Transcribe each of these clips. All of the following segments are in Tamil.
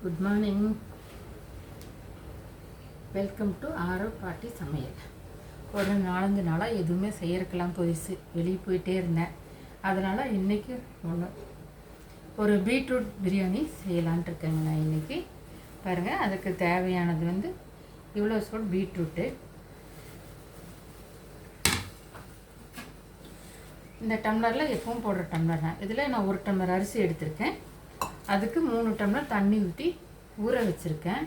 Good morning. வெல்கம் டு ஆரோ பாட்டி சமையல். ஒரு 4-5 நாளாக எதுவுமே செய்யறதுக்கெல்லாம் போயிடுச்சு, வெளியே போயிட்டே இருந்தேன். அதனால் இன்றைக்கி ஒரு பீட்ரூட் பிரியாணி செய்யலான்ட்டு இருக்கேங்க. நான் இன்றைக்கி பாருங்கள், அதுக்கு தேவையானது இவ்வளோ சொல் பீட்ரூட்டு. இந்த டம்ளரில் எப்பவும் போடுற டம்ளர் தான். இதில் நான் 1 டம்ளர் அரிசி எடுத்திருக்கேன். அதுக்கு 3 டம்ளர் தண்ணி ஊற்றி ஊற வச்சுருக்கேன்.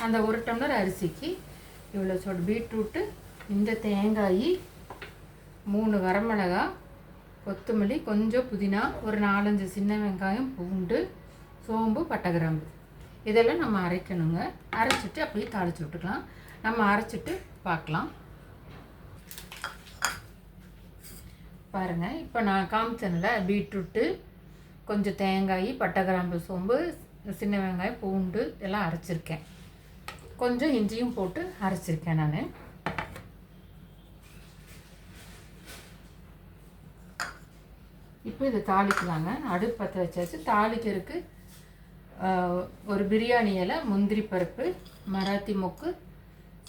அந்த 1 டம்ளர் அரிசிக்கு இவ்வளோ சொல் பீட்ரூட்டு, இந்த தேங்காய், 3 வரமிளகாய், கொத்தமல்லி, கொஞ்சம் புதினா, ஒரு 4-5 சின்ன வெங்காயம், பூண்டு, சோம்பு, பட்டை, கிராம்பு இதெல்லாம் நம்ம அரைக்கணுங்க. அரைச்சிட்டு அப்படியே தாளித்து விட்டுக்கலாம். நம்ம அரைச்சிட்டு பார்க்கலாம். பாருங்கள், இப்போ நான் காமிச்சேன்ல பீட்ரூட்டு, கொஞ்சம் தேங்காய், பட்டை, கிராம்பு, சோம்பு, சின்ன வெங்காயம், பூண்டு எல்லாம் அரைச்சிருக்கேன். கொஞ்சம் இஞ்சியும் போட்டு அரைச்சிருக்கேன் நான். இப்போ இதை தாளிக்கலாங்க. அடுப்பு பற்ற வச்சாச்சு. தாளிக்கிறதுக்கு ஒரு பிரியாணி இலை, முந்திரி பருப்பு, மராத்தி மொக்கு,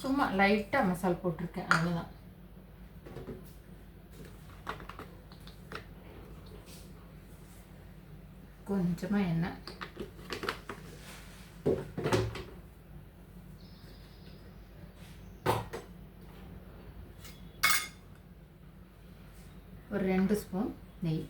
சும்மா லைட்டாக மசால் போட்டிருக்கேன், அவ்வளோதான். கொஞ்சமாக எண்ணெய், ஒரு 2 ஸ்பூன் நெய்,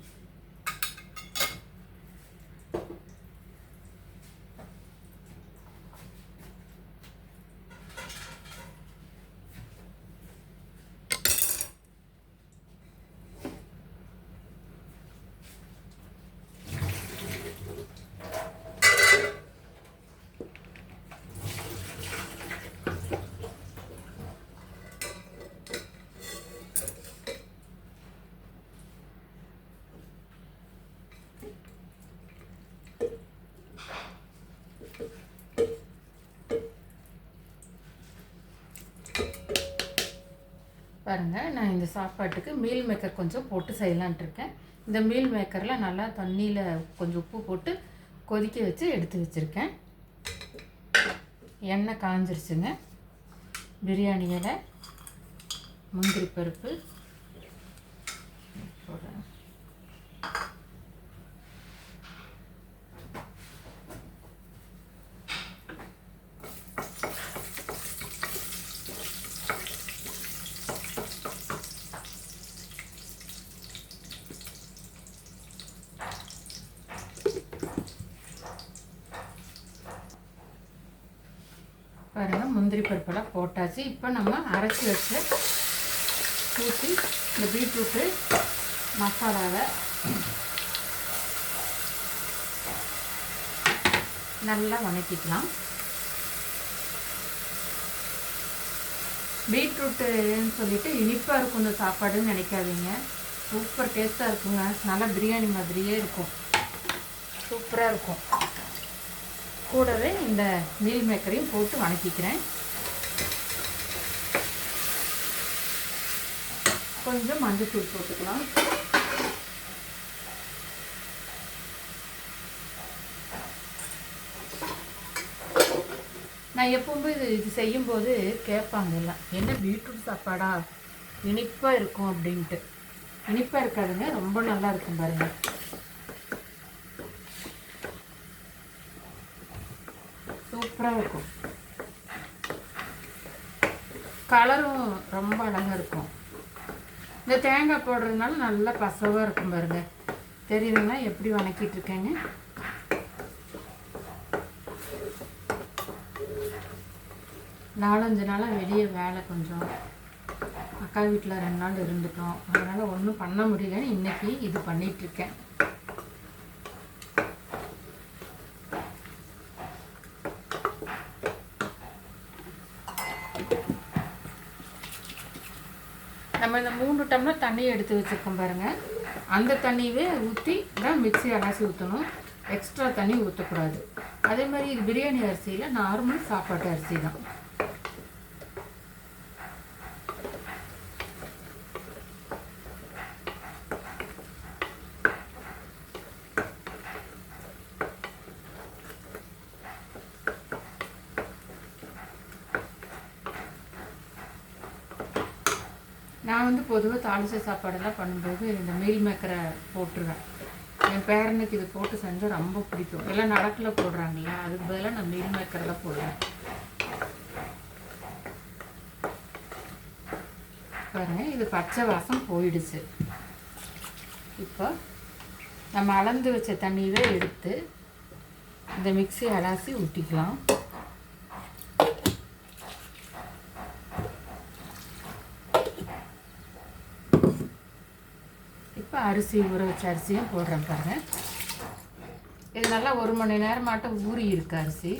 பாருங்கள். நான் இந்த சாப்பாட்டுக்கு மீல் மேக்கர் கொஞ்சம் போட்டு செய்யலான்ட்டு இருக்கேன். இந்த மீல் மேக்கரில் நல்லா தண்ணியில் கொஞ்சம் உப்பு போட்டு கொதிக்க வச்சு எடுத்து வச்சுருக்கேன். எண்ணெய் காஞ்சிருச்சுங்க. பிரியாணி இலை, முந்திரி பருப்பு போடுறேன். பாருங்கள், முந்திரி பருப்பெல்லாம் போட்டாச்சு. இப்போ நம்ம அரைச்சி வச்சு ஊற்றி இந்த பீட்ரூட்டு மசாலாவை நல்லா வதக்கிக்கலாம். பீட்ரூட்டுன்னு சொல்லிட்டு இனிப்பாக இருக்கும் இந்த சாப்பாடுன்னு நினைக்காதீங்க. சூப்பர் டேஸ்ட்டாக இருக்குங்க. நல்லா பிரியாணி மாதிரியே இருக்கும், சூப்பராக இருக்கும். கூடவே இந்த மீல் மேக்கரையும் போட்டு வதக்கிக்கிறேன். கொஞ்சம் மஞ்சள்தூள் போட்டுக்கலாம். நான் எப்பவுமே இது செய்யும்போது கேட்பாங்க எல்லாம், என்ன பீட்ரூட் சாப்பாடா இனிப்பாக இருக்கும் அப்படின்ட்டு. இனிப்பாக இருக்காதுங்க, ரொம்ப நல்லா இருக்கும் பாருங்கள். சூப்பராக இருக்கும். கலரும் ரொம்ப அழகாக இருக்கும். இந்த தேங்காய் போடுறதுனால நல்லா பசவாக இருக்கும் பாருங்கள். தெரியுதுங்களா எப்படி வதக்கிட்டு இருக்கேங்க. நாலஞ்சு நாளாக வெளியே வேலை, கொஞ்சம் அக்கா வீட்டில் 2 நாள் இருந்துட்டோம். அதனால் ஒன்றும் பண்ண முடியலன்னு இன்றைக்கி இது பண்ணிகிட்ருக்கேன். நம்ம இந்த 3 டம்ளர் தண்ணியை எடுத்து வச்சுருக்கோம் பாருங்கள். அந்த தண்ணியவே ஊற்றி தான் மிக்ஸி அலசி ஊற்றணும். எக்ஸ்ட்ரா தண்ணி ஊற்றக்கூடாது. அதே மாதிரி இது பிரியாணி அரிசியில் நார்மல் சாப்பாட்டு அரிசி தான். நான் பொதுவாக தாளிச்ச சாப்பாடெல்லாம் பண்ணும்போது இந்த மீல் மேக்கரை போட்டுருவேன். என் பேரனுக்கு இது போட்டு செஞ்சால் ரொம்ப பிடிக்கும். எல்லாம் நடக்கில் போடுறாங்களா, அதுக்கு பதிலாக நான் மீல் மேக்கரில் போடுவேன். பாருங்க, இது பச்சை வாசம் போயிடுச்சு. இப்போ நம்ம அளந்து வச்ச தண்ணியவே எடுத்து இந்த மிக்ஸி அலாசி ஊற்றிக்கலாம். இப்போ அரிசி ஊற வச்ச அரிசியும் போடுறேன் பாருங்கள். இது நல்லா 1 மணி நேரமாட்டம் ஊறி இருக்கு அரிசி.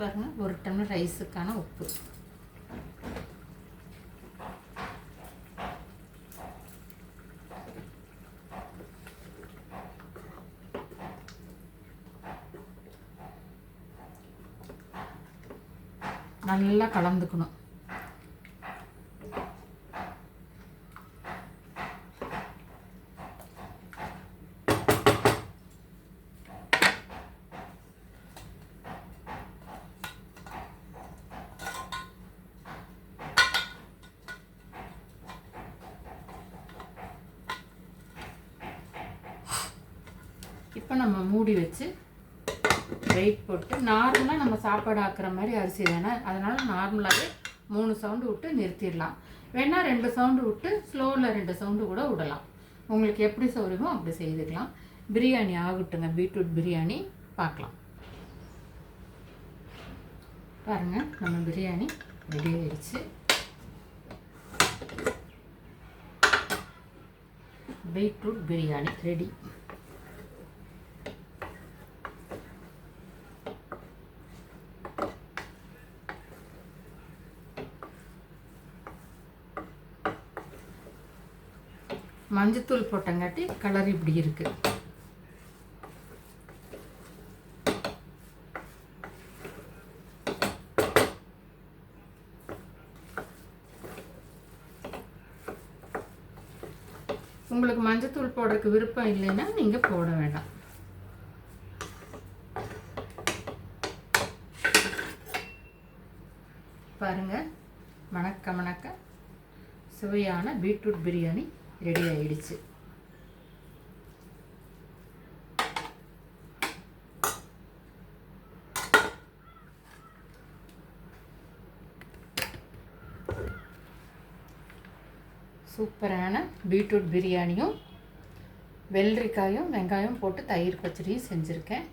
பாருங்கள், 1 டம்ளர் ரைஸுக்கான உப்பு. நல்லா கலந்துக்கணும். இப்போ நம்ம மூடி வச்சு வெயிட் போட்டு, நார்மலாக நம்ம சாப்பாடு ஆக்குற மாதிரி அரிசி தானே, அதனால் நார்மலாகவே 3 சவுண்டு விட்டு நிறுத்திடலாம். வேணால் 2 சவுண்டு விட்டு ஸ்லோவில் 2 சவுண்டு கூட விடலாம். உங்களுக்கு எப்படி சௌரியமோ அப்படி செய்துக்கலாம். பிரியாணி ஆகட்டுங்க, பீட்ரூட் பிரியாணி பார்க்கலாம். பாருங்கள், நம்ம பிரியாணி ரெடி ஆயிடுச்சு. Beetroot biryani ready. மஞ்சத்தூள் போட்டங்காட்டி கலர் இப்படி இருக்கு. உங்களுக்கு மஞ்சத்தூள் போடுறதுக்கு விருப்பம் இல்லைன்னா நீங்கள் போட வேண்டாம். பாருங்கள், மணக்க சுவையான பீட்ரூட் பிரியாணி ரெடி ஆயிடுச்சு. சூப்பரான பீட்ரூட் பிரியாணியும் வெள்ளரிக்காயும் வெங்காயம் போட்டு தயிர் பச்சடியும் செஞ்சுருக்கேன்.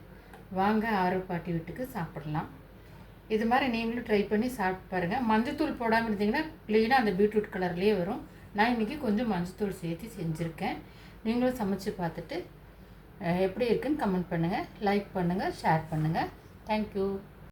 வாங்க ஆரோ பாட்டி வீட்டுக்கு சாப்பிடலாம். இது மாதிரி நீங்களும் ட்ரை பண்ணி சாப்பிட்டு பாருங்கள். மஞ்சத்தூள் போடாமல் இருந்தீங்கன்னா க்ளீனாக அந்த பீட்ரூட் கலர்லேயே வரும். நான் இன்றைக்கி கொஞ்சம் மஞ்சத்தூள் சேர்த்து செஞ்சுருக்கேன். நீங்களும் சமைச்சு பார்த்துட்டு எப்படி இருக்குன்னு கமெண்ட் பண்ணுங்கள், லைக் பண்ணுங்கள், ஷேர் பண்ணுங்கள். தேங்க்யூ.